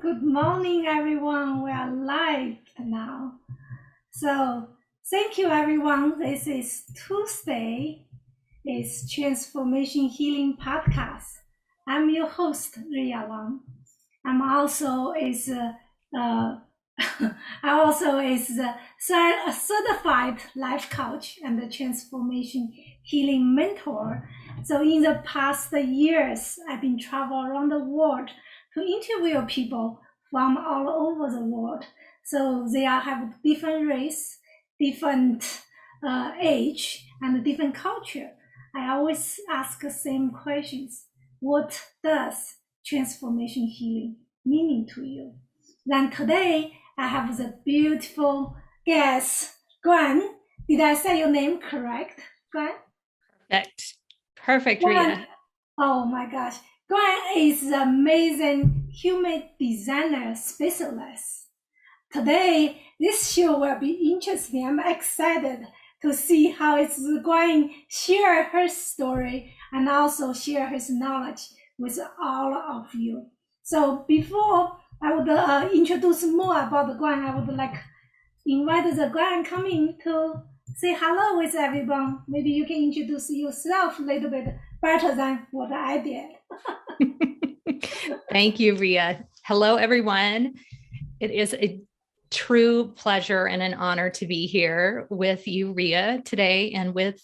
Good morning, everyone. We are live now. So, thank you, everyone. This is Tuesday. It's Transformation Healing Podcast. I'm your host, Riya Wang. I'm also is I also is a certified life coach and a transformation healing mentor. So in the past years, I've been traveling around the world to interview people from all over the world. So they all have different race, different age, and different culture. I always ask the same questions. What does transformation healing meaning to you? Then today I have the beautiful guest, Guin. Did I say your name correct, Guin? Perfect. Perfect, Guin. Rita. Oh my gosh. Guin is the amazing human designer specialist. Today, this show will be interesting. I'm excited to see how it's going to share her story and also share his knowledge with all of you. So before I would introduce more about the Guan, I would like invite the Guan coming to say hello with everyone. Maybe you can introduce yourself a little bit better than what I did. Thank you, Ria. Hello, everyone. It is a true pleasure and an honor to be here with you, Ria, today, and with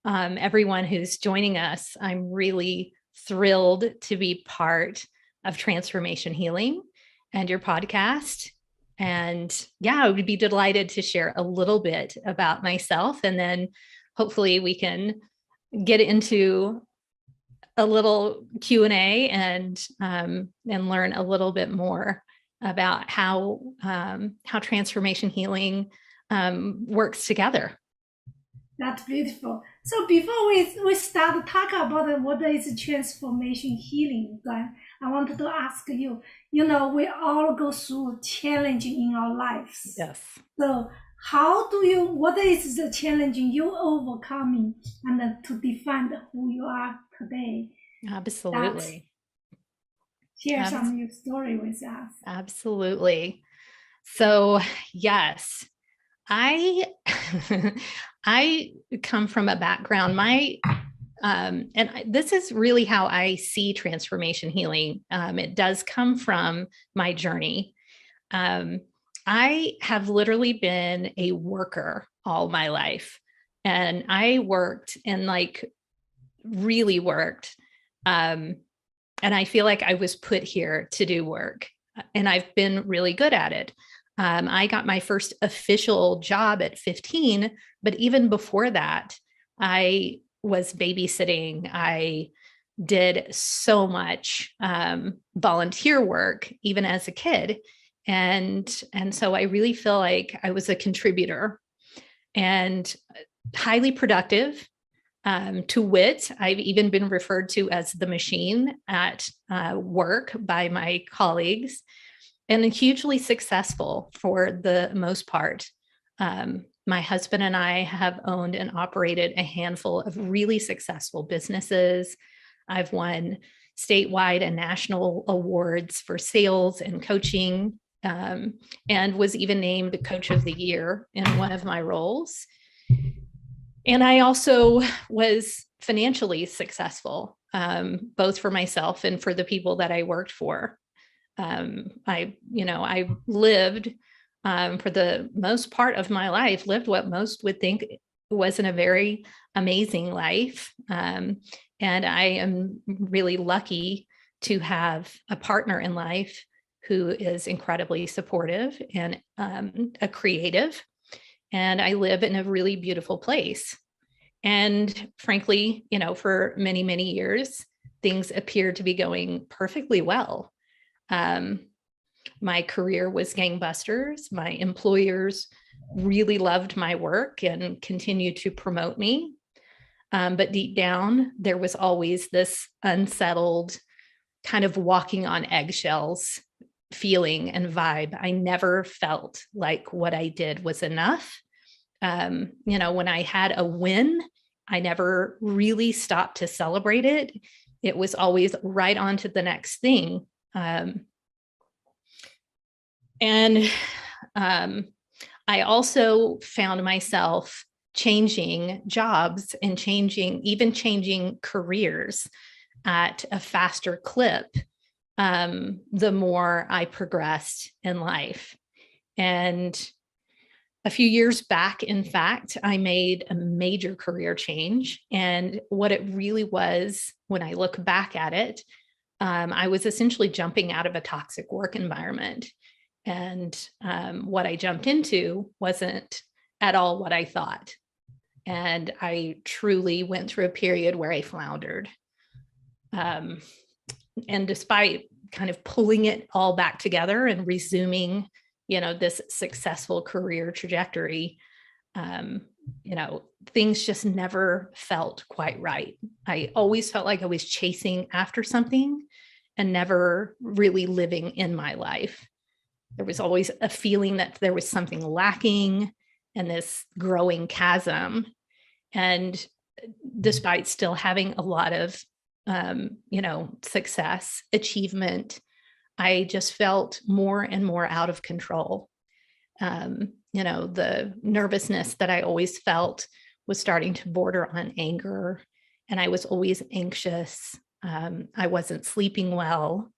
everyone who's joining us. I'm really thrilled to be part of Transformation Healing and your podcast. And yeah, I would be delighted to share a little bit about myself, and then hopefully we can get into a little Q&A and learn a little bit more about how transformation healing works together. That's beautiful. So before we start to talk about what is transformation healing, Glenn, I wanted to ask you, we all go through challenge in our lives. Yes. So what is the challenge you overcoming and to define who you are today? Absolutely. Share some of your story with us. Absolutely. So yes, I I come from a background, this is really how I see transformation healing. It does come from my journey. I have literally been a worker all my life, and I worked and really worked. And I feel like I was put here to do work, and I've been really good at it. I got my first official job at 15, but even before that, I was babysitting. I did so much volunteer work, even as a kid. And so I really feel like I was a contributor and highly productive. To wit, I've even been referred to as the machine at work by my colleagues, and hugely successful for the most part. My husband and I have owned and operated a handful of really successful businesses. I've won statewide and national awards for sales and coaching, and was even named the Coach of the Year in one of my roles. And I also was financially successful, both for myself and for the people that I worked for. I lived for the most part of my life, lived what most would think wasn't a very amazing life. And I am really lucky to have a partner in life who is incredibly supportive and a creative. And I live in a really beautiful place. And frankly, for many, many years, things appeared to be going perfectly well. My career was gangbusters. My employers really loved my work and continued to promote me. But deep down, there was always this unsettled kind of walking on eggshells feeling and vibe. I never felt like what I did was enough. When I had a win, I never really stopped to celebrate it. It was always right on to the next thing. And I also found myself changing jobs and changing careers at a faster clip the more I progressed in life. And a few years back, in fact, I made a major career change. And what it really was, when I look back at it, I was essentially jumping out of a toxic work environment. And what I jumped into wasn't at all what I thought. And I truly went through a period where I floundered. And despite kind of pulling it all back together and resuming, this successful career trajectory, things just never felt quite right. I always felt like I was chasing after something and never really living in my life. There was always a feeling that there was something lacking and this growing chasm. And despite still having a lot of, success, achievement, I just felt more and more out of control. The nervousness that I always felt was starting to border on anger, and I was always anxious. I wasn't sleeping well.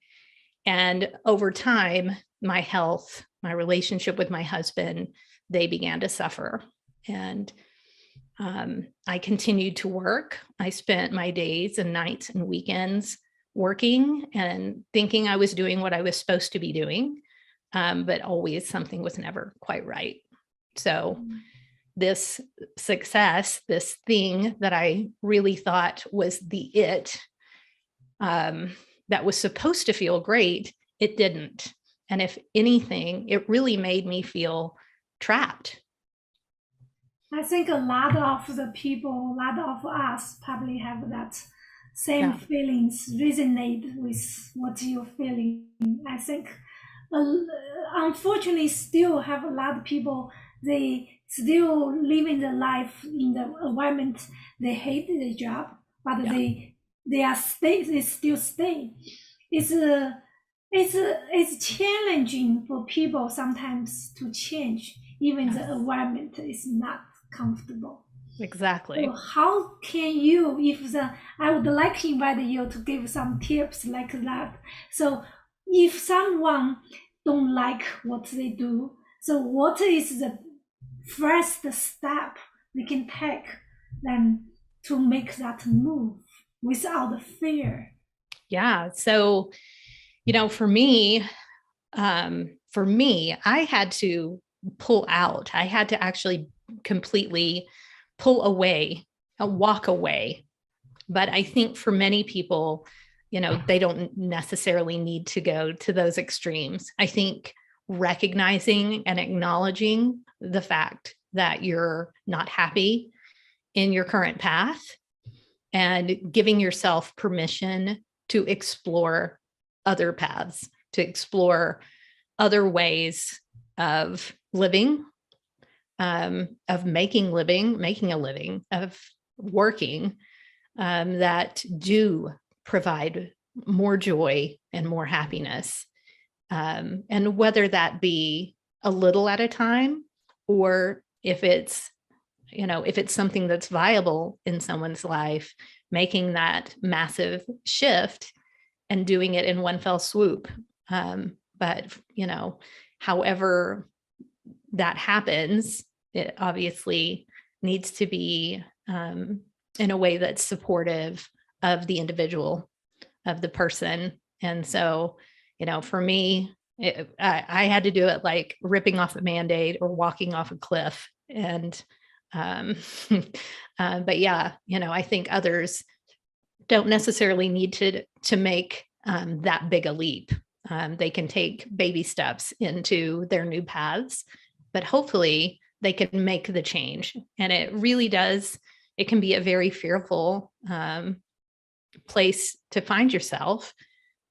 And over time, my health, my relationship with my husband, they began to suffer. And I continued to work. I spent my days and nights and weekends working and thinking I was doing what I was supposed to be doing, but always something was never quite right. So this success, this thing that I really thought was it, that was supposed to feel great, it didn't. And if anything, it really made me feel trapped. I think a lot of the people, a lot of us probably have that same feelings, resonate with what you're feeling. I think, unfortunately, still have a lot of people, they still living the life in the environment, they hate the job, but they still stay. It's challenging for people sometimes to change, even the environment is not comfortable. Exactly. So how can you, I would like to invite you to give some tips like that. So if someone don't like what they do, so what is the first step we can take then to make that move without fear? Yeah. So, for me, I had to pull out. I had to actually completely pull away, walk away. But I think for many people, they don't necessarily need to go to those extremes. I think recognizing and acknowledging the fact that you're not happy in your current path and giving yourself permission to explore other paths, to explore other ways of living, of making a living, of working, that do provide more joy and more happiness. And whether that be a little at a time, or if it's something that's viable in someone's life, making that massive shift and doing it in one fell swoop. But, however that happens, it obviously needs to be in a way that's supportive of the individual, of the person. And so, for me, I had to do it like ripping off a Band-Aid or walking off a cliff. And, but yeah, I think others don't necessarily need to make that big a leap. They can take baby steps into their new paths, but hopefully they can make the change. And it really does, it can be a very fearful place to find yourself,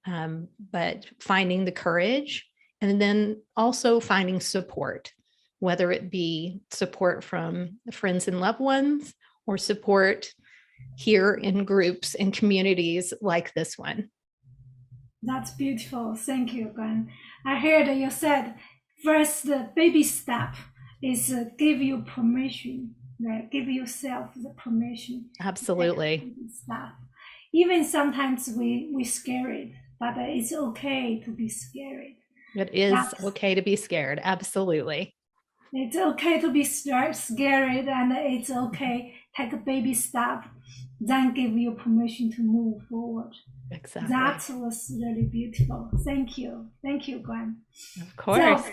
but finding the courage, and then also finding support, whether it be support from friends and loved ones or support here in groups and communities like this one. That's beautiful. Thank you, Guin. I heard you said first the baby step is give you permission, right? Give yourself the permission to take Absolutely. baby step. Even sometimes we scared, but it's okay to be scared. It is That's okay to be scared. Absolutely. it's okay to be scared, and it's okay take a baby step, then give you permission to move forward. That Exactly. was really beautiful. Thank you, Guan. Of So course.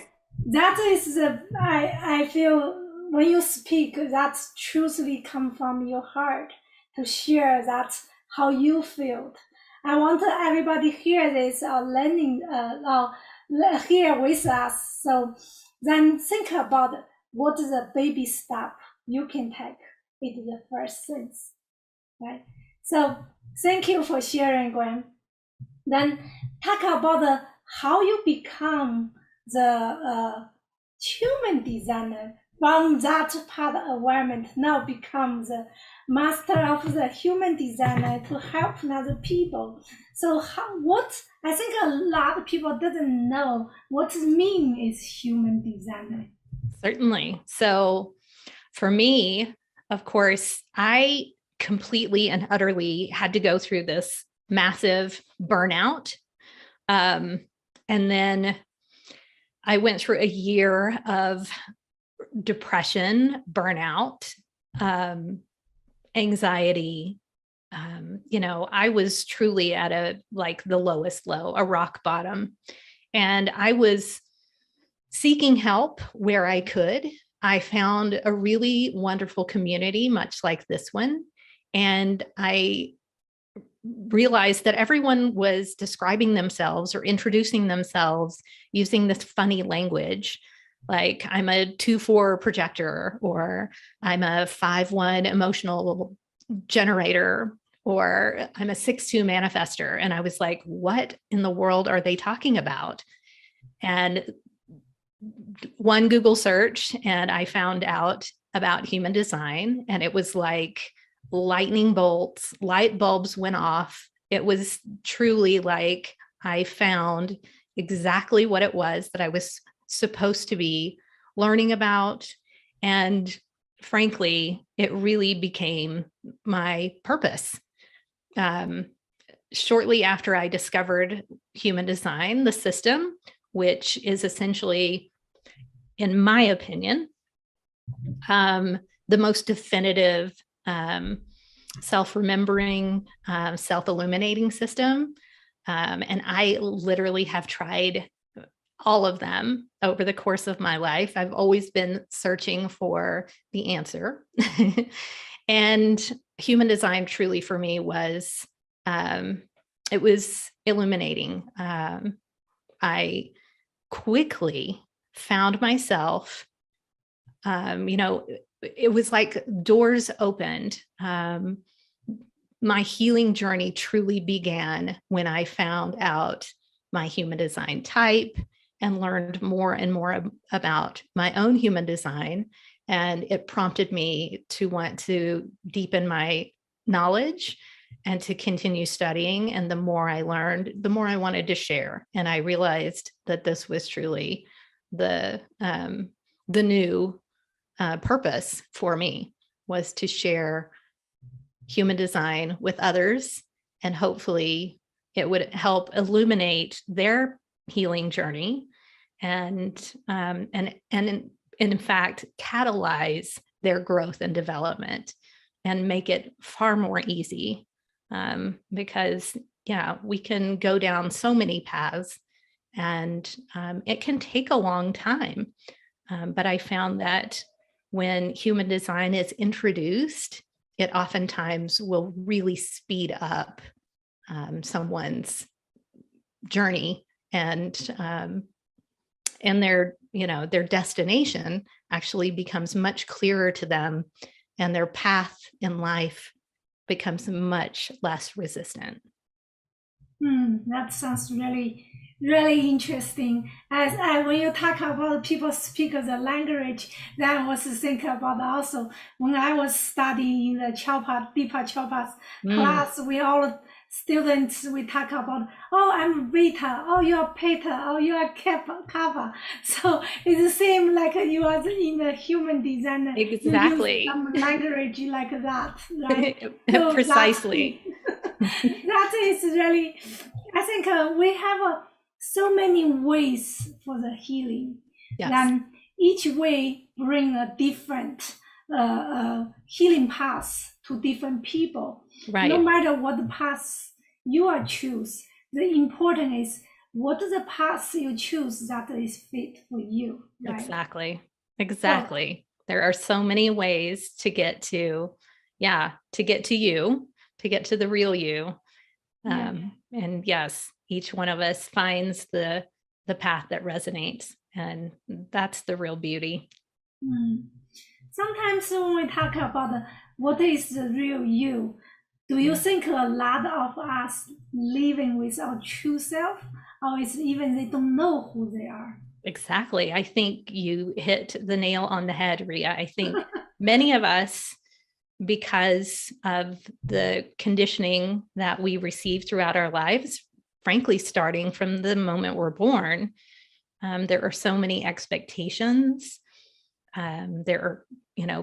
that is the I feel when you speak, that's truly come from your heart to share that how you feel. I want everybody hear this learning here with us. So then think about what is the baby step you can take. It is the first things, right? So thank you for sharing, Gwen. Then talk about how you become the human designer from that part environment now become the master of the human designer to help other people. So what I think a lot of people doesn't know what mean is human designer. Certainly. So for me, of course, I completely and utterly had to go through this massive burnout. And then I went through a year of depression, burnout, anxiety. I was truly at the lowest low, a rock bottom. And I was seeking help where I could. I found a really wonderful community, much like this one. And I realized that everyone was describing themselves or introducing themselves using this funny language. Like I'm a 2-4 projector, or I'm a 5-1 emotional generator, or I'm a 6-2 manifester. And I was like, what in the world are they talking about? And one Google search, and I found out about human design, and it was like lightning bolts, light bulbs went off. It was truly like I found exactly what it was that I was supposed to be learning about. And frankly, it really became my purpose. Shortly after I discovered human design, the system, which is essentially, in my opinion, the most definitive self-remembering, self-illuminating system. And I literally have tried all of them over the course of my life. I've always been searching for the answer. And human design truly for me was, it was illuminating. I quickly found myself, it was like doors opened. My healing journey truly began when I found out my human design type and learned more and more about my own human design. And it prompted me to want to deepen my knowledge and to continue studying. And the more I learned, the more I wanted to share. And I realized that this was truly the new purpose for me, was to share human design with others, and hopefully it would help illuminate their healing journey, and in fact catalyze their growth and development, and make it far more easy, because we can go down so many paths, and it can take a long time, but I found that when human design is introduced, it oftentimes will really speed up someone's journey, and their destination actually becomes much clearer to them, and their path in life becomes much less resistant. That sounds really, really interesting. When you talk about people speak the language, then I was thinking about also when I was studying in the Deepa Choppa's class, we all students, we talk about, oh, I'm Rita, oh, you're Peter, oh, you are Kappa. So it's the same like you are in the human design. You use Exactly. some language like that, right? So Precisely. that is really, I think we have so many ways for the healing. Yes. Then each way bring a different healing path to different people. Right. No matter what the path you are choose, the important is what is the path you choose that is fit for you. Right? Exactly. There are so many ways to get to, to get to you, to get to the real you. And yes, each one of us finds the path that resonates, and that's the real beauty. Sometimes when we talk about what is the real you, do you think a lot of us living with our true self, or is even they don't know who they are? Exactly. I think you hit the nail on the head, Riya. I think many of us, because of the conditioning that we receive throughout our lives, frankly, starting from the moment we're born, there are so many expectations. There are,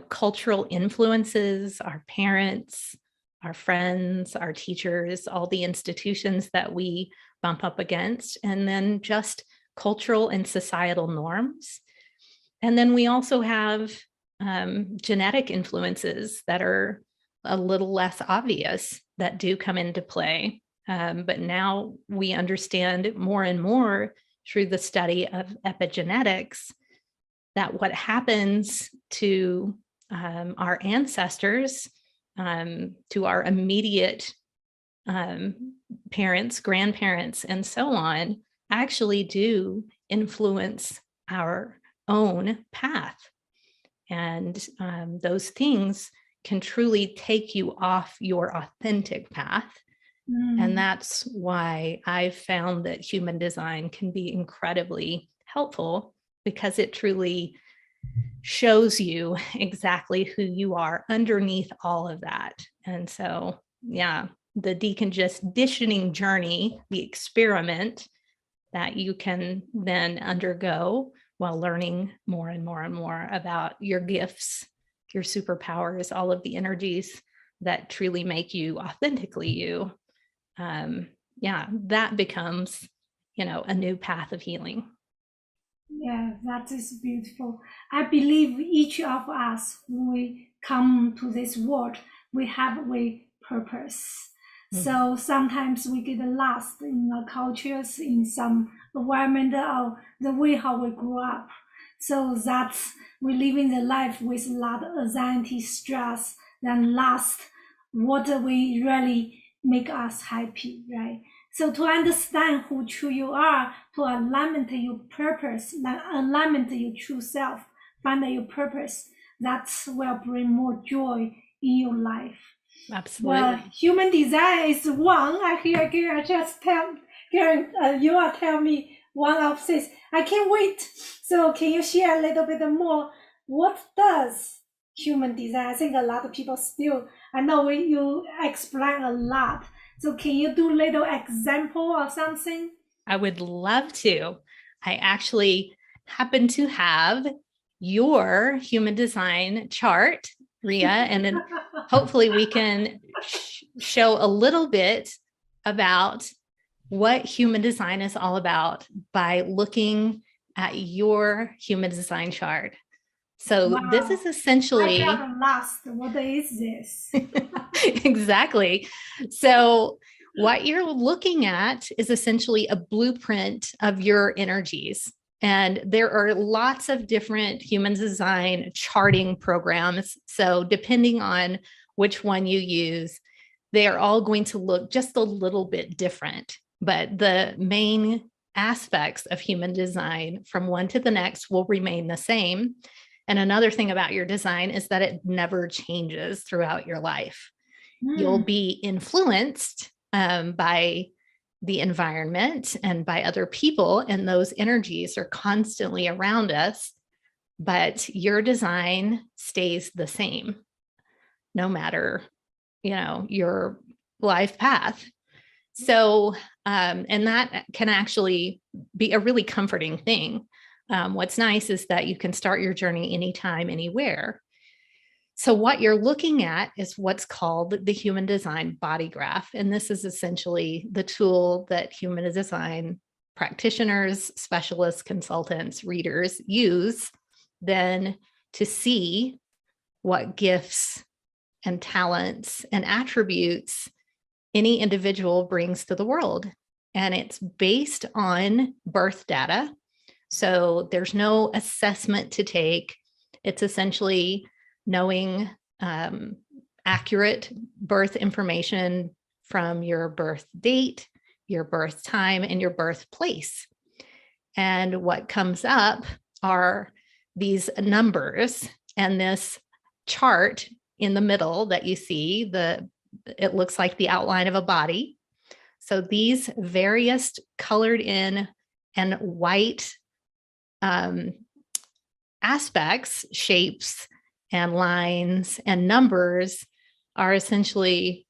cultural influences, our parents, our friends, our teachers, all the institutions that we bump up against, and then just cultural and societal norms. And then we also have genetic influences that are a little less obvious that do come into play. But now we understand more and more through the study of epigenetics that what happens to our ancestors, to our immediate parents, grandparents, and so on, actually do influence our own path. And those things can truly take you off your authentic path. And that's why I've found that human design can be incredibly helpful, because it truly shows you exactly who you are underneath all of that. And so, the deconditioning journey, the experiment that you can then undergo while learning more and more and more about your gifts, your superpowers, all of the energies that truly make you authentically you. That becomes, a new path of healing. Yeah, that is beautiful. I believe each of us, when we come to this world, we have a purpose. So sometimes we get lost in the cultures, in some environment, or the way how we grew up. So that's we living the life with a lot of anxiety, stress, then lost what we really make us happy, right? So to understand who true you are, to alignment your purpose, alignment your true self, find your purpose, that will bring more joy in your life. Absolutely. The human design is one. I hear just tell Karen, you are telling me one of this. I can't wait. So can you share a little bit more? What does human design? I think a lot of people still. I know you explain a lot. So can you do a little example or something? I would love to. I actually happen to have your human design chart, Riya, and then hopefully we can show a little bit about what human design is all about by looking at your human design chart. So this is essentially... I got lost. What is this? Exactly. So what you're looking at is essentially a blueprint of your energies. And there are lots of different human design charting programs. So depending on which one you use, they are all going to look just a little bit different. But the main aspects of human design from one to the next will remain the same. And another thing about your design is that it never changes throughout your life. You'll be influenced by the environment and by other people, and those energies are constantly around us, but your design stays the same no matter, your life path. So, and that can actually be a really comforting thing. What's nice is that you can start your journey anytime, anywhere. So what you're looking at is what's called the human design body graph. And this is essentially the tool that human design practitioners, specialists, consultants, readers use then to see what gifts and talents and attributes any individual brings to the world. And it's based on birth data. So there's no assessment to take. It's essentially knowing accurate birth information from your birth date, your birth time, and your birthplace. And what comes up are these numbers, and this chart in the middle that you see, it looks like the outline of a body. So these various colored in and white aspects, shapes, and lines and numbers are essentially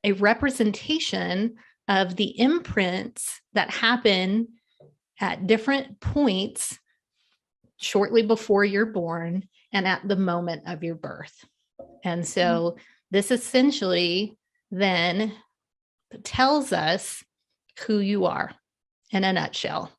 a representation of the imprints that happen at different points shortly before you're born and at the moment of your birth. And so this essentially then tells us who you are in a nutshell.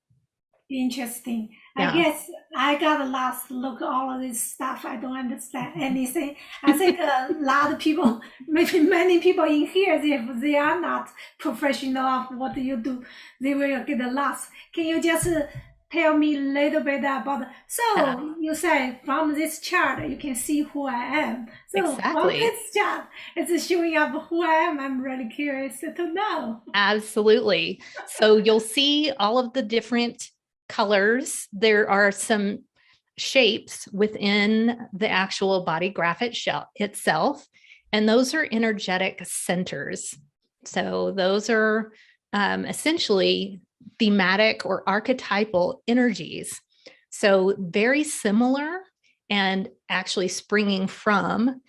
Interesting. Yeah. I guess I got lost look at all of this stuff. I don't understand anything. I think a lot of people, maybe many people in here, if they are not professional of what you do, they will get lost. Can you just tell me a little bit about? So you say from this chart you can see who I am. So from this chart, it's showing up who I am. I'm really curious to know. Absolutely. So you'll see all of the different colors. There are some shapes within the actual body graph itself, and those are energetic centers. So those are essentially thematic or archetypal energies. So very similar and actually springing from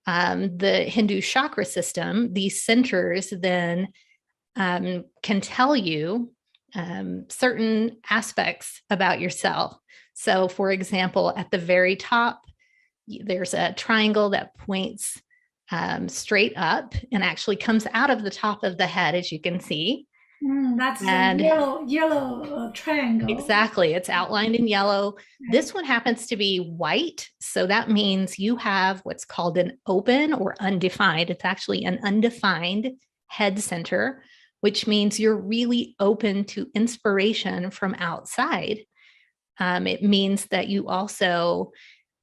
the Hindu chakra system. These centers then can tell you certain aspects about yourself. So for example, at the very top, there's a triangle that points straight up and actually comes out of the top of the head, as you can see. That's a yellow triangle. Exactly. It's outlined in yellow. This one happens to be white. So that means you have what's called an open or undefined. It's actually an undefined head center, which means you're really open to inspiration from outside. It means that you also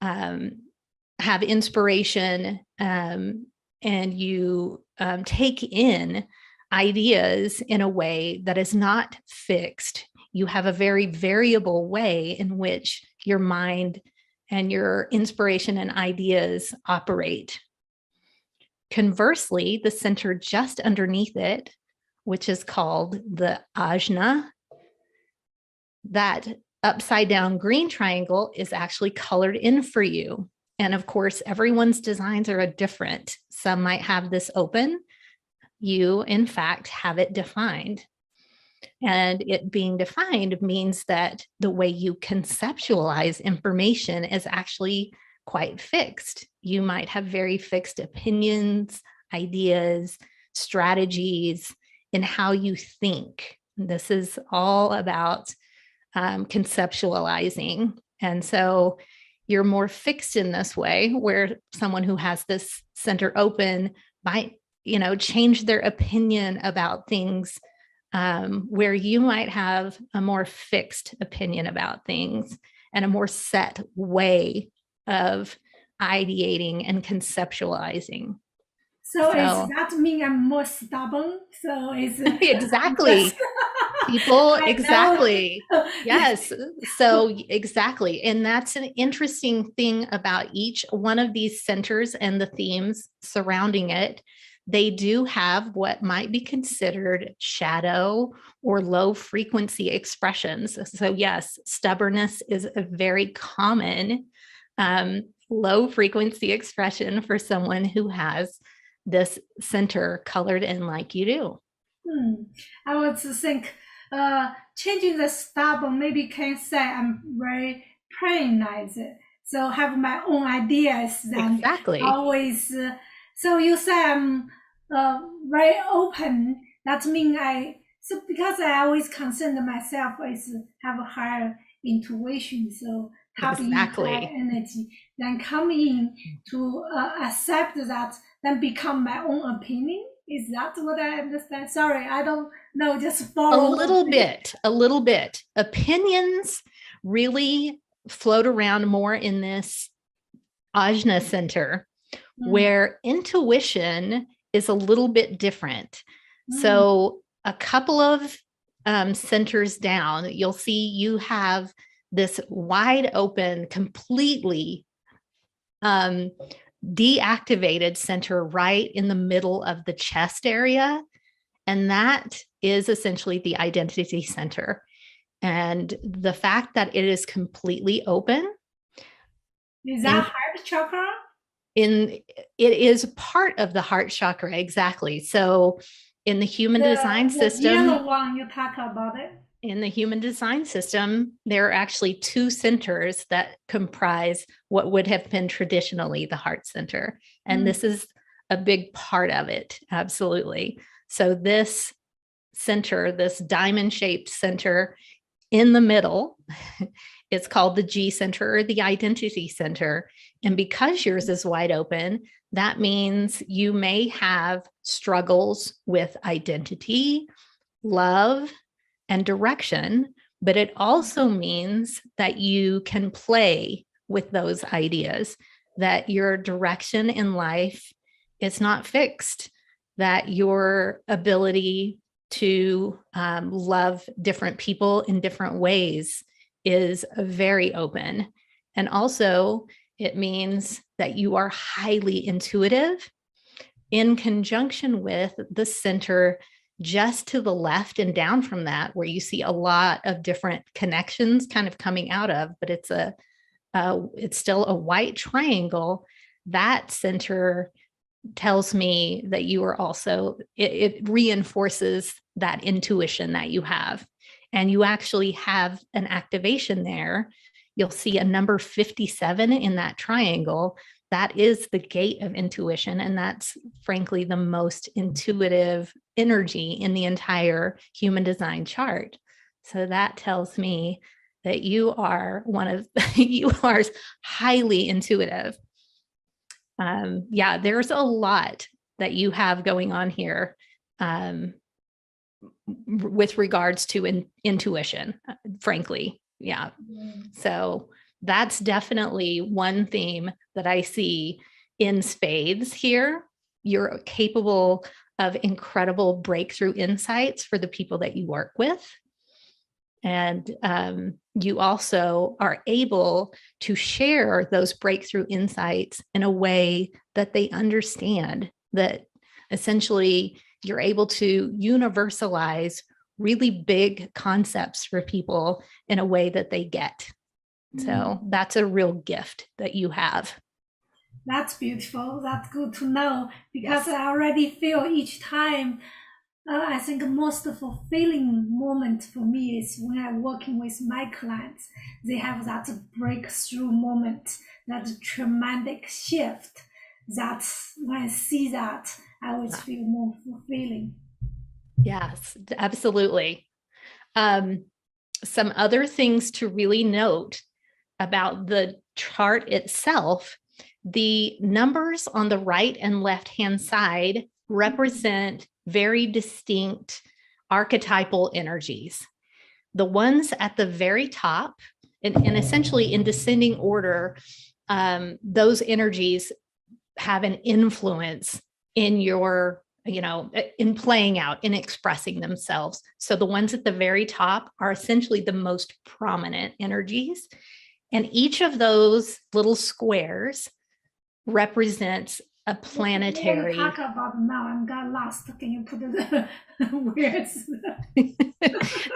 have inspiration and you take in ideas in a way that is not fixed. You have a very variable way in which your mind and your inspiration and ideas operate. Conversely, the center just underneath it, which is called the ajna, that upside down green triangle is actually colored in for you. And of course, everyone's designs are different. Some might have this open. You, in fact, have it defined. And it being defined means that the way you conceptualize information is actually quite fixed. You might have very fixed opinions, ideas, strategies in how you think. This is all about conceptualizing. And so you're more fixed in this way, where someone who has this center open might, change their opinion about things, where you might have a more fixed opinion about things and a more set way of ideating and conceptualizing. So does that mean I'm more stubborn? So it's exactly. People, exactly. Yes. So exactly. And that's an interesting thing about each one of these centers and the themes surrounding it. They do have what might be considered shadow or low frequency expressions. So yes, stubbornness is a very common low frequency expression for someone who has this center colored in like you do. I would think changing the style, maybe can say I'm very plainized. So have my own ideas and Exactly. always. So you say I'm very open. That means so because I always concern myself is have a higher intuition. So tap in high Exactly. energy, then come in to accept that, then become my own opinion. Is that what I understand? Sorry, I don't know. Just A follow. little bit, a little bit. Opinions really float around more in this ajna center, where intuition is a little bit different. So a couple of centers down, you'll see you have this wide open, completely deactivated center right in the middle of the chest area. And that is essentially the identity center. And the fact that it is completely open. Is that heart chakra? It is part of the heart chakra, exactly. So in the human design system, yellow one you talk about it. In the human design system, there are actually two centers that comprise what would have been traditionally the heart center. And this is a big part of it. Absolutely. So this center, this diamond-shaped center in the middle, it's called the G center or the identity center. And because yours is wide open, that means you may have struggles with identity, love, and direction, but it also means that you can play with those ideas, that your direction in life is not fixed, that your ability to love different people in different ways is very open. And also, it means that you are highly intuitive in conjunction with the center just to the left and down from that, where you see a lot of different connections kind of coming out of, but it's still a white triangle. That center tells me that you are also, it reinforces that intuition that you have. And you actually have an activation there. You'll see a number 57 in that triangle. That is the gate of intuition. And that's frankly the most intuitive energy in the entire human design chart. So that tells me that you are you are highly intuitive. Yeah, there's a lot that you have going on here with regards to intuition, frankly. Yeah. So that's definitely one theme that I see in spades here. You're capable of incredible breakthrough insights for the people that you work with. And you also are able to share those breakthrough insights in a way that they understand, that essentially you're able to universalize really big concepts for people in a way that they get. So that's a real gift that you have. That's beautiful. That's good to know, because I already feel each time. I think the most fulfilling moment for me is when I'm working with my clients. They have that breakthrough moment, that traumatic shift. That's when I see that, I always feel more fulfilling. Yes, absolutely. Some other things to really note about the chart itself: the numbers on the right and left-hand side represent very distinct archetypal energies. The ones at the very top, and essentially in descending order, those energies have an influence in your, in playing out, in expressing themselves. So the ones at the very top are essentially the most prominent energies. And each of those little squares represents a planetary. Talk about now, I'm got lost. Can you put the words?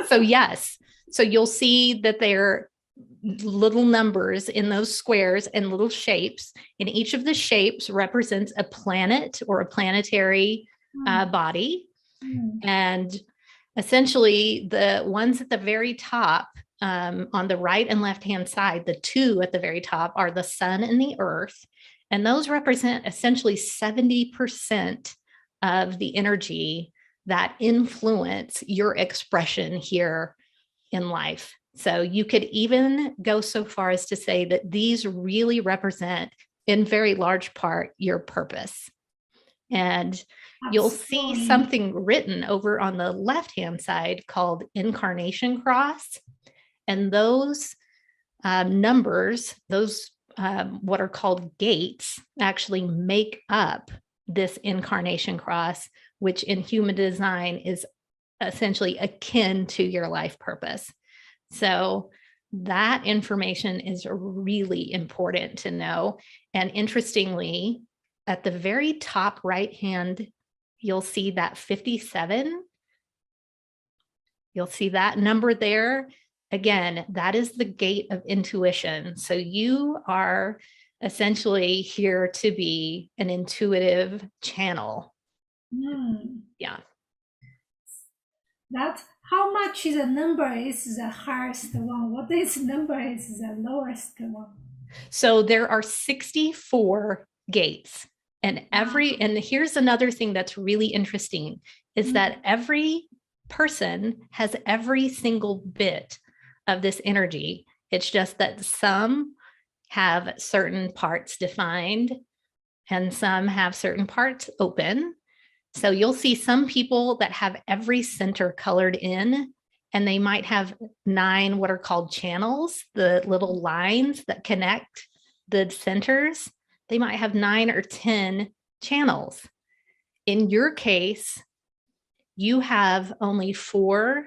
So yes, so you'll see that they're little numbers in those squares and little shapes. And each of the shapes represents a planet or a planetary body. And essentially, the ones at the very top, on the right and left-hand side, the two at the very top are the sun and the earth. And those represent essentially 70% of the energy that influence your expression here in life. So you could even go so far as to say that these really represent, in very large part, your purpose. And you'll see something written over on the left-hand side called incarnation cross. And those numbers, those what are called gates, actually make up this incarnation cross, which in human design is essentially akin to your life purpose. So that information is really important to know. And interestingly, at the very top right hand, you'll see that 57. You'll see that number there. Again, that is the gate of intuition. So you are essentially here to be an intuitive channel. Yeah. That's how much the number is the highest one. What is number is the lowest one? So there are 64 gates. And and here's another thing that's really interesting is that every person has every single bit of this energy. It's just that some have certain parts defined and some have certain parts open. So you'll see some people that have every center colored in, and they might have 9 what are called channels, the little lines that connect the centers. They might have 9 or 10 channels. In your case, you have only 4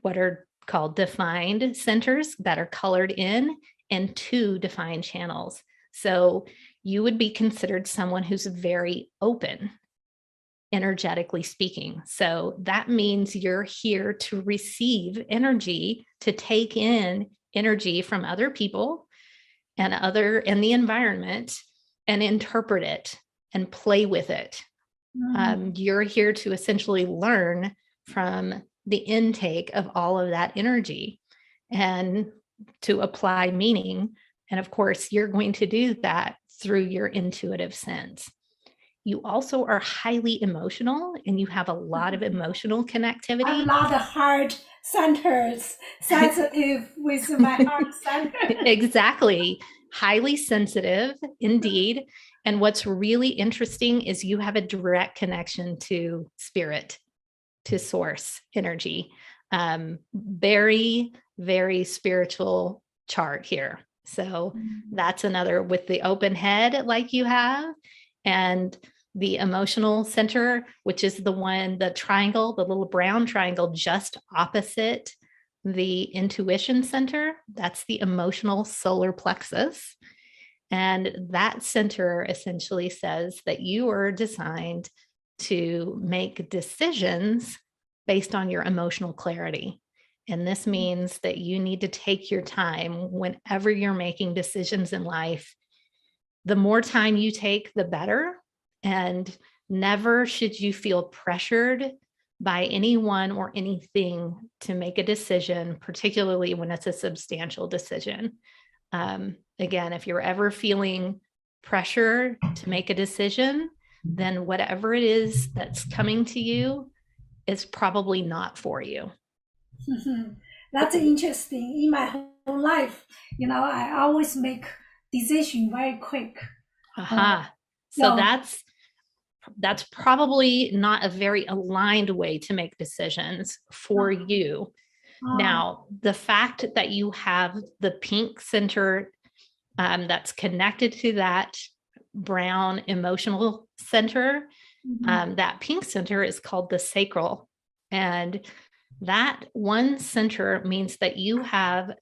what are called defined centers that are colored in and 2 defined channels. So you would be considered someone who's very open, energetically speaking. So that means you're here to receive energy, to take in energy from other people and the environment and interpret it and play with it. You're here to essentially learn from the intake of all of that energy and to apply meaning. And of course, you're going to do that through your intuitive sense. You also are highly emotional and you have a lot of emotional connectivity. A lot of heart centers, sensitive with my heart center. Exactly. Highly sensitive, indeed. And what's really interesting is you have a direct connection to spirit, to source energy. Very, very spiritual chart here. So that's another with the open head like you have, and the emotional center, which is the triangle, the little brown triangle just opposite the intuition center. That's the emotional solar plexus. And that center essentially says that you are designed to make decisions based on your emotional clarity. And this means that you need to take your time whenever you're making decisions in life. The more time you take, the better. And never should you feel pressured by anyone or anything to make a decision, particularly when it's a substantial decision. Again, if you're ever feeling pressure to make a decision, then whatever it is that's coming to you is probably not for you. That's interesting. In my whole life, I always make decision very quick. So that's probably not a very aligned way to make decisions for you. Now, the fact that you have the pink center that's connected to that brown emotional center, that pink center is called the sacral. And that one center means that you have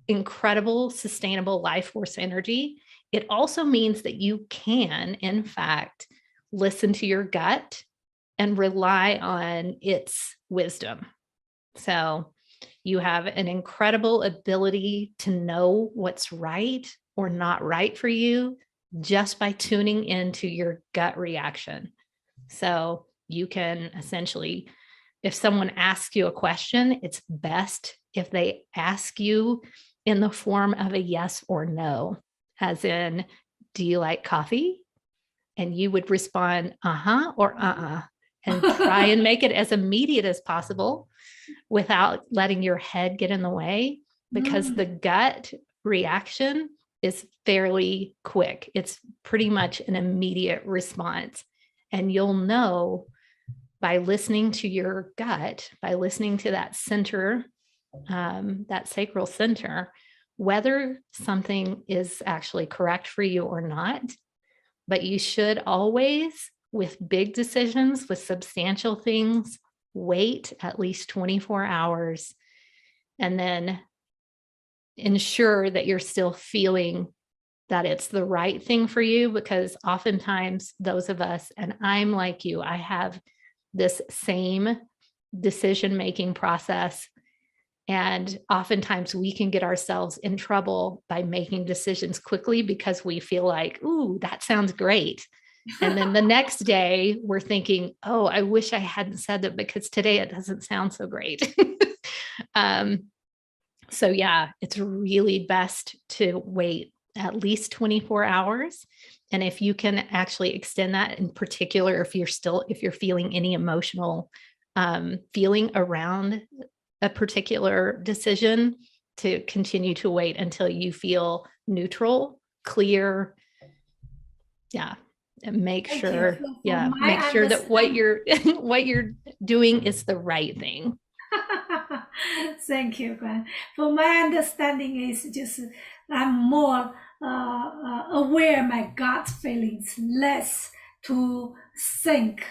incredible, sustainable life force energy. It also means that you can, in fact, listen to your gut and rely on its wisdom. So You have an incredible ability to know what's right or not right for you just by tuning into your gut reaction. So you can essentially, if someone asks you a question, it's best if they ask you in the form of a yes or no, as in, do you like coffee? And you would respond, uh-huh, or uh-uh, and try and make it as immediate as possible without letting your head get in the way, because the gut reaction is fairly quick. It's pretty much an immediate response. And you'll know by listening to your gut, by listening to that center, that sacral center, whether something is actually correct for you or not. But you should always, with big decisions, with substantial things, wait at least 24 hours and then ensure that you're still feeling that it's the right thing for you. Because oftentimes those of us, and I'm like you, I have this same decision-making process. And oftentimes we can get ourselves in trouble by making decisions quickly because we feel like, ooh, that sounds great. And then the next day we're thinking, oh, I wish I hadn't said that because today it doesn't sound so great. So yeah, it's really best to wait at least 24 hours. And if you can actually extend that, in particular, if you're feeling any emotional feeling around a particular decision, to continue to wait until you feel neutral, clear. Yeah. And make sure that what you're doing is the right thing. Thank you, Guin. For my understanding is just I'm more aware of my gut feelings, less to think,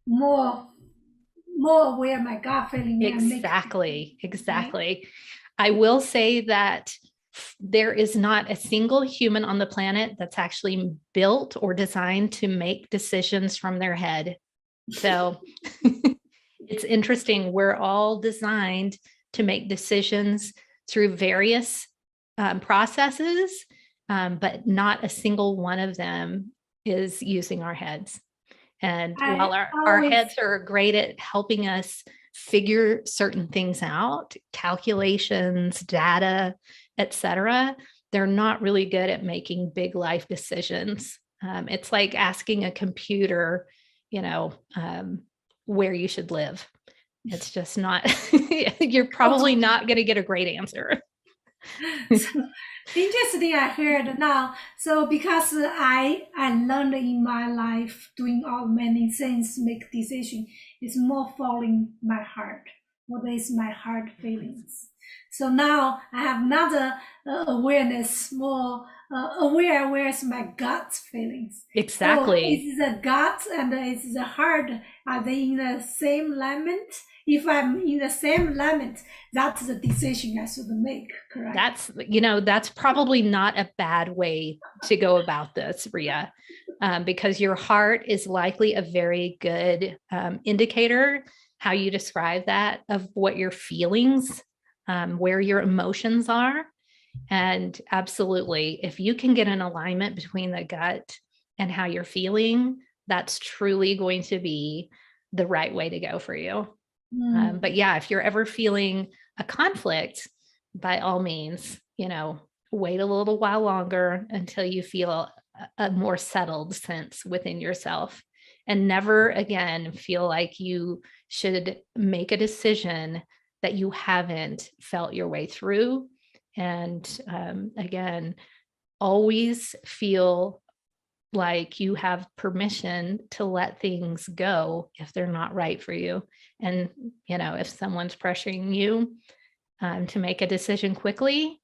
more aware of my gut feeling. Exactly. Right? I will say that there is not a single human on the planet that's actually built or designed to make decisions from their head. So it's interesting. We're all designed to make decisions through various processes, but not a single one of them is using our heads. And while our heads are great at helping us figure certain things out, calculations, data, etc., they're not really good at making big life decisions. It's like asking a computer, where you should live. It's just not, you're probably not going to get a great answer. So, interesting, I heard now. So because I learned in my life doing all many things, make decision, is more following my heart. What is my heart feelings? So now I have another awareness, more aware where's my gut feelings. Exactly. So is the gut and is the heart, are they in the same alignment? If I'm in the same alignment, that's the decision I should make, correct? That's probably not a bad way to go about this, Riya, because your heart is likely a very good indicator, how you describe that, of what your feelings, where your emotions are. And absolutely, if you can get an alignment between the gut and how you're feeling, that's truly going to be the right way to go for you. But yeah, if you're ever feeling a conflict, by all means, wait a little while longer until you feel a more settled sense within yourself. And never again feel like you should make a decision that you haven't felt your way through. And again, always feel like you have permission to let things go if they're not right for you. And, if someone's pressuring you to make a decision quickly,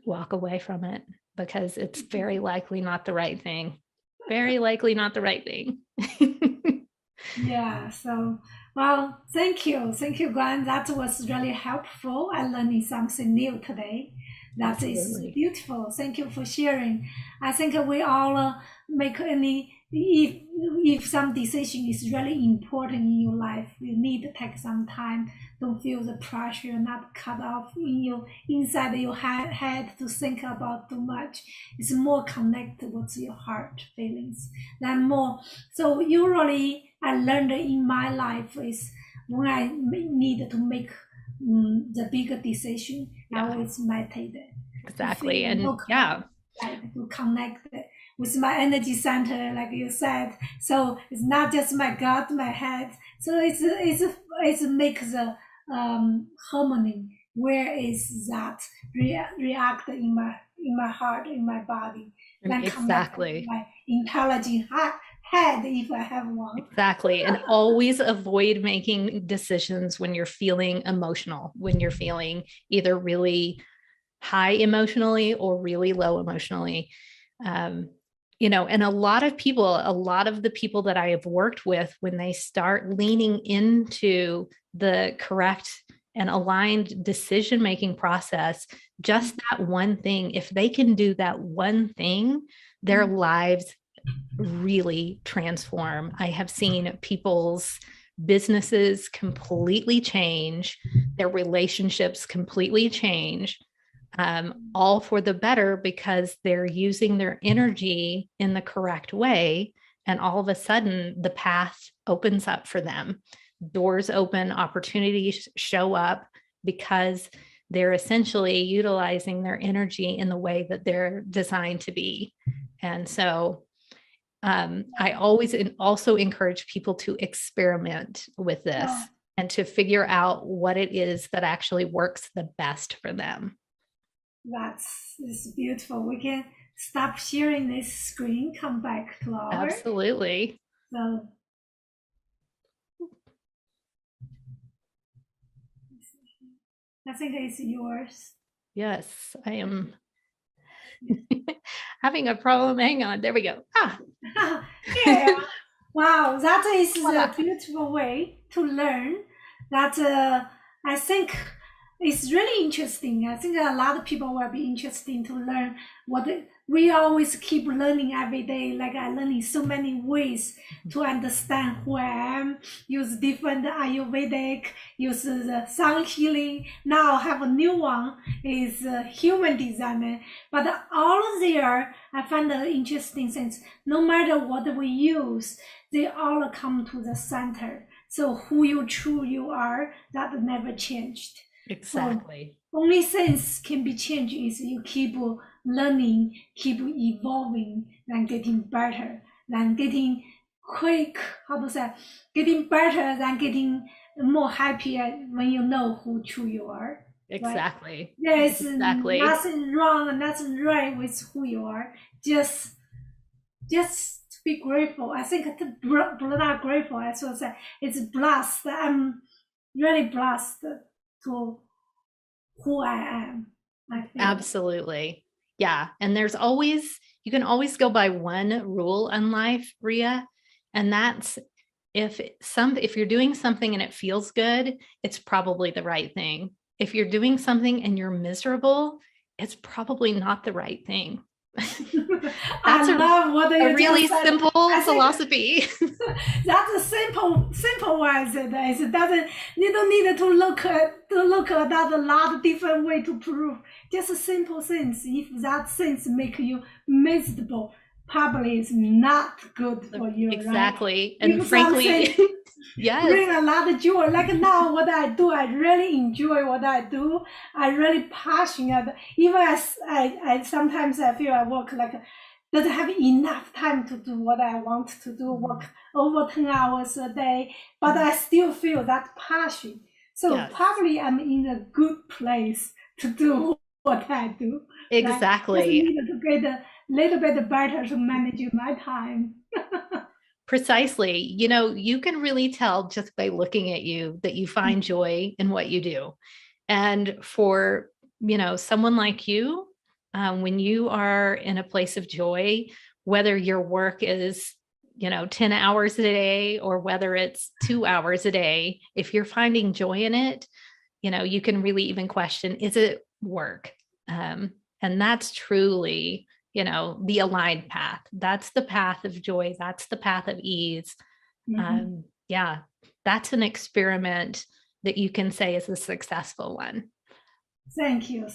walk away from it, because it's very likely not the right thing. Very likely not the right thing. Yeah, so, well, thank you. Thank you, Guan. That was really helpful. I learned something new today. That is beautiful. Thank you for sharing. I think we all make any, if if some decision is really important in your life, you need to take some time. Don't feel the pressure, not cut off in your inside your head to think about too much. It's more connected with your heart feelings. Then more. So usually I learned in my life is when I need to make the bigger decision, I always meditate. Exactly. And yeah. Like to connect with my energy center, like you said. So it's not just my gut, my head. So it's makes the harmony. Where is that react in my heart, in my body? Then exactly. My intelligent head, if I have one. Exactly. And always avoid making decisions when you're feeling emotional, when you're feeling either really high emotionally or really low emotionally. And a lot of the people that I have worked with, when they start leaning into the correct and aligned decision-making process, just that one thing, if they can do that one thing, their lives really transform. I have seen people's businesses completely change, their relationships completely change, all for the better, because they're using their energy in the correct way. And all of a sudden, the path opens up for them. Doors open, opportunities show up, because they're essentially utilizing their energy in the way that they're designed to be. And so I always also encourage people to experiment with this and to figure out what it is that actually works the best for them. It's beautiful. We can stop sharing this screen, come back to our. Absolutely. So I think it's yours. Yes, I am having a problem. Hang on. There we go. Yeah. Wow, that is a beautiful way to learn. That I think it's really interesting. I think a lot of people will be interested to learn we always keep learning every day. Like I learn in so many ways to understand who I am, use different Ayurvedic, use the sound healing. Now I have a new one, is human design. But all there, I find the interesting things. No matter what we use, they all come to the center. So who you truly are, that never changed. Exactly. So only things can be changed is you keep learning, keep evolving, and getting better, than getting getting better than getting more happier when you know who true you are. Exactly. Right? There's nothing wrong and nothing right with who you are. Just be grateful. I think not grateful. I should say it's blessed. I'm really blessed to who I am. Absolutely. Yeah. And you can always go by one rule in life, Riya. And that's if you're doing something and it feels good, it's probably the right thing. If you're doing something and you're miserable, it's probably not the right thing. That's a really simple philosophy. That's a simple one. It doesn't. You don't need to look at that a lot of different way to prove. Just simple things. If that things make you miserable, probably it's not good for you. Exactly. Right? And frankly, yes, bring a lot of joy. Like now, what I do, I really enjoy what I do. I really passionate. Even as I sometimes I feel I work like doesn't have enough time to do what I want to do. Work over 10 hours a day, but I still feel that passion. So probably I'm in a good place to do what I do. Exactly. I just need to get a little bit better to manage my time. Precisely. You can really tell just by looking at you that you find joy in what you do. And for, someone like you, when you are in a place of joy, whether your work is, 10 hours a day or whether it's 2 hours a day, if you're finding joy in it, you can really even question, is it work? And that's truly the aligned path. That's the path of joy. That's the path of ease. Yeah, that's an experiment that you can say is a successful one. Thank you.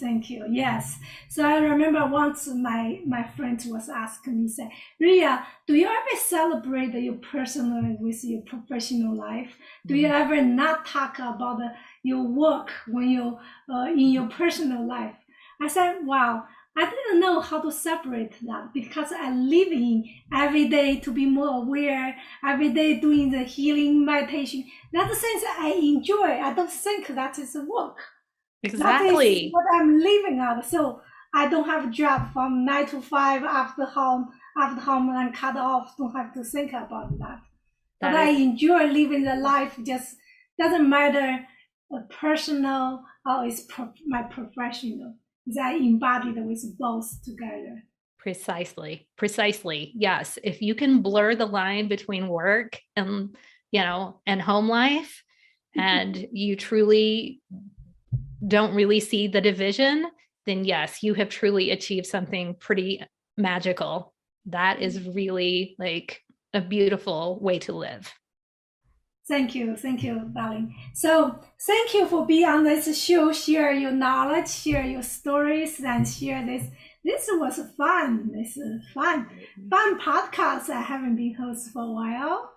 Yes. So I remember once my friend was asking me, say, Riya, do you ever celebrate your personal with your professional life? Do you ever not talk about your work when you in your personal life? I said, wow, I didn't know how to separate that because I live in every day to be more aware, every day doing the healing meditation. That's the things I enjoy. I don't think that is work. Exactly. That is what I'm living out. So I don't have a job from 9 to 5 after home and cut off. Don't have to think about that. But I enjoy living the life. Just doesn't matter personal or it's my professional. I embodied with both together. Precisely. Yes. If you can blur the line between work and, and home life, and you truly don't really see the division, then yes, you have truly achieved something pretty magical. That is really like a beautiful way to live. Thank you, darling. So thank you for being on this show, share your knowledge, share your stories, and share this. This was fun. This is fun podcast. I haven't been host for a while.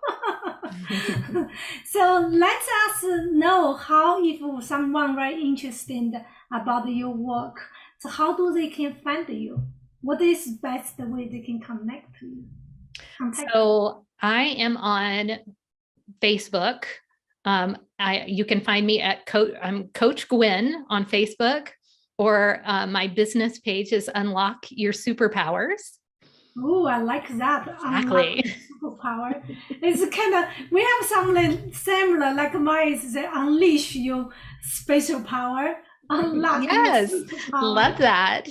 So let us know how, if someone very interested about your work, so how do they can find you? What is best way they can connect to you? So I am on Facebook. You can find me at Coach Guin on Facebook, or my business page is Unlock Your Superpowers. Oh, I like that. Exactly. Superpower. It's kind of, we have something similar, like mine is Unleash Your Special Power. Unlock yes, your superpower. Love that.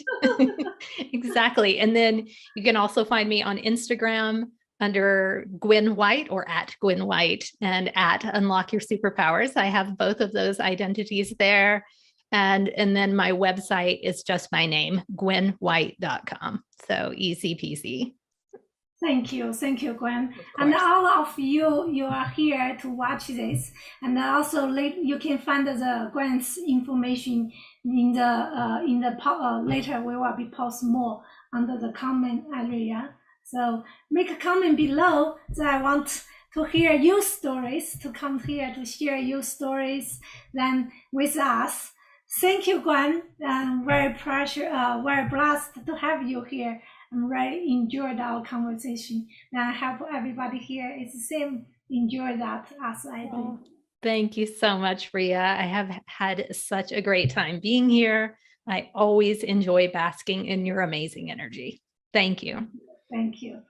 Exactly. And then you can also find me on Instagram under Guin White, or at Guin White, and at Unlock Your Superpowers. I have both of those identities there. And then my website is just my name, guinwhite.com. So easy peasy. Thank you, Gwen. And all of you are here to watch this. And also you can find the Gwen's information in the later. We will be post more under the comment area. So make a comment below that I want to hear your stories, to come here to share your stories then with us. Thank you, Guin. Very blessed to have you here. I'm really enjoyed our conversation. And I hope everybody here is the same, enjoy that as I do. Thank you so much, Riya. I have had such a great time being here. I always enjoy basking in your amazing energy. Thank you. Thank you.